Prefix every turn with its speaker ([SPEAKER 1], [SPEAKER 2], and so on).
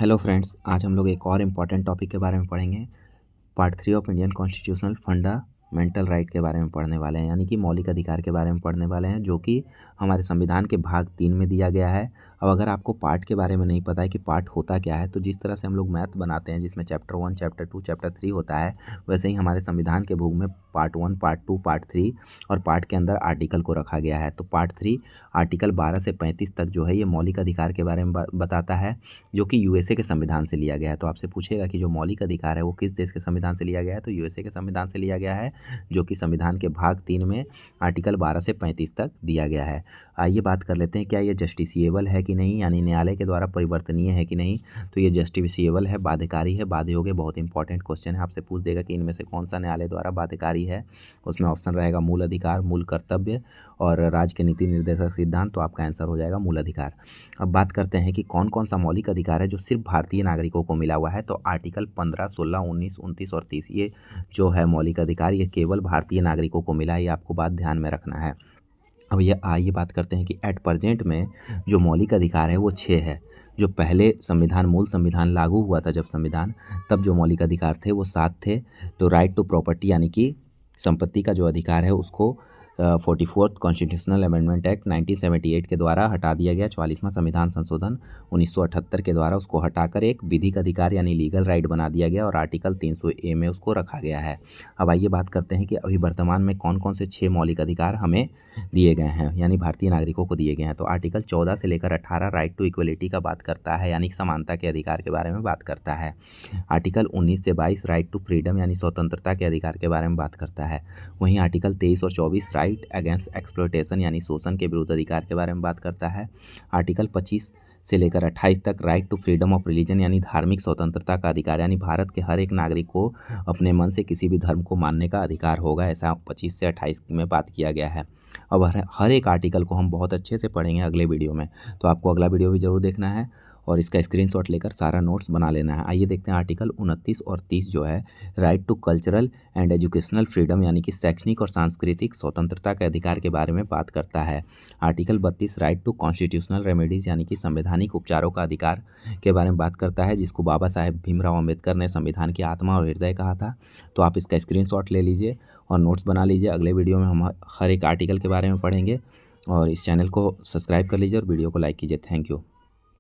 [SPEAKER 1] Hello friends, आज हम लोग एक और इम्पॉर्टेंट टॉपिक के बारे में पढ़ेंगे। Part 3 of Indian constitutional fundamental right के बारे में पढ़ने वाले हैं, यानी कि मौलिक अधिकार के बारे में पढ़ने वाले हैं, जो कि हमारे संविधान के भाग 3 में दिया गया है। अब अगर आपको पार्ट के बारे में नहीं पता है कि पार्ट होता क्या है, तो जिस तरह से हम लोग मैथ बनाते हैं जिसमें चैप्टर 1, चैप्टर 2, चैप्टर 3 होता है, वैसे ही हमारे संविधान के बुक में पार्ट 1, पार्ट 2, पार्ट 3 और पार्ट के अंदर आर्टिकल को रखा गया है। तो पार्ट 3 आर्टिकल 12 से 35 तक जो है ये मौलिक अधिकार के बारे में बताता है, जो कि यूएसए के संविधान से लिया गया है। तो आपसे पूछेगा कि जो मौलिक अधिकार है वो किस देश के संविधान से लिया गया है, तो यूएसए के संविधान से लिया गया है, जो कि संविधान के भाग 3 में आर्टिकल 12 से 35 तक दिया गया है। आइए बात कर लेते हैं, क्या ये जस्टिसिएबल है कि नहीं, यानी न्यायालय के द्वारा परिवर्तनीय है कि नहीं। तो ये जस्टिसिएबल है, बाध्यकारी है, बाध्य योग्य। बहुत इंपॉर्टेंट क्वेश्चन है, आपसे पूछ देगा कि इनमें से कौन सा न्यायालय द्वारा बाध्यकारी है। उसमें ऑप्शन रहेगा मूल अधिकार, मूल कर्तव्य और राज्य के नीति निर्देशक सिद्धांत। तो आपका आंसर हो जाएगा मूल अधिकार। अब बात करते हैं कि कौन कौन सा मौलिक अधिकार है जो सिर्फ भारतीय नागरिकों को मिला हुआ है। तो आर्टिकल 15, 16, 19, 29 और 30 ये जो है मौलिक अधिकार, ये केवल भारतीय नागरिकों को मिला है। ये आपको बात ध्यान में रखना है। अब ये आइए बात करते हैं कि एट प्रेजेंट में जो मौलिक अधिकार है वो 6 है। जो पहले संविधान, मूल संविधान लागू हुआ था जब संविधान, तब जो मौलिक अधिकार थे वो 7 थे। तो राइट टू प्रॉपर्टी, यानी कि संपत्ति का जो अधिकार है उसको 44th कॉन्स्टिट्यूशनल अमेंडमेंट एक्ट 1978 के द्वारा हटा दिया गया। 44वां संविधान संशोधन 1978 के द्वारा उसको हटाकर एक विधिक अधिकार यानी लीगल राइट बना दिया गया और आर्टिकल 300A में उसको रखा गया है। अब आइए बात करते हैं कि अभी वर्तमान में कौन कौन से 6 मौलिक अधिकार हमें दिए गए हैं, यानी भारतीय नागरिकों को दिए गए हैं। तो आर्टिकल 14 से लेकर 18 राइट टू इक्वलिटी का बात करता है, यानी समानता के अधिकार के बारे में बात करता है। आर्टिकल 19 से 22 राइट टू फ्रीडम यानी स्वतंत्रता के अधिकार के बारे में बात करता है। वहीं आर्टिकल 23 और 24 राइट अगेंस्ट एक्सप्लॉयटेशन यानी शोषण के विरुद्ध अधिकार के बारे में बात करता है। आर्टिकल 25 से लेकर 28 तक right to freedom of religion यानी धार्मिक स्वतंत्रता का अधिकार, यानी भारत के हर एक नागरिक को अपने मन से किसी भी धर्म को मानने का अधिकार होगा, ऐसा 25 से 28 में बात किया गया है। अब हर एक आर्टिकल को हम बहुत अच्छे से पढ़ेंगे अगले वीडियो में, तो आपको अगला वीडियो भी ज़रूर देखना है और इसका स्क्रीनशॉट लेकर सारा नोट्स बना लेना है। आइए देखते हैं आर्टिकल 29 और 30 जो है right to cultural and educational freedom यानी कि शैक्षणिक और सांस्कृतिक स्वतंत्रता के अधिकार के बारे में बात करता है। Article 32 right to constitutional remedies यानी कि संवैधानिक उपचारों का अधिकार के बारे में बात करता है, जिसको बाबा साहेब भीमराव अम्बेडकर ने संविधान की आत्मा और हृदय कहा था। तो आप इसका स्क्रीनशॉट ले लीजिए और नोट्स बना लीजिए। अगले वीडियो में हम हर एक आर्टिकल के बारे में पढ़ेंगे और इस चैनल को सब्सक्राइब कर लीजिए और वीडियो को लाइक कीजिए। Thank you.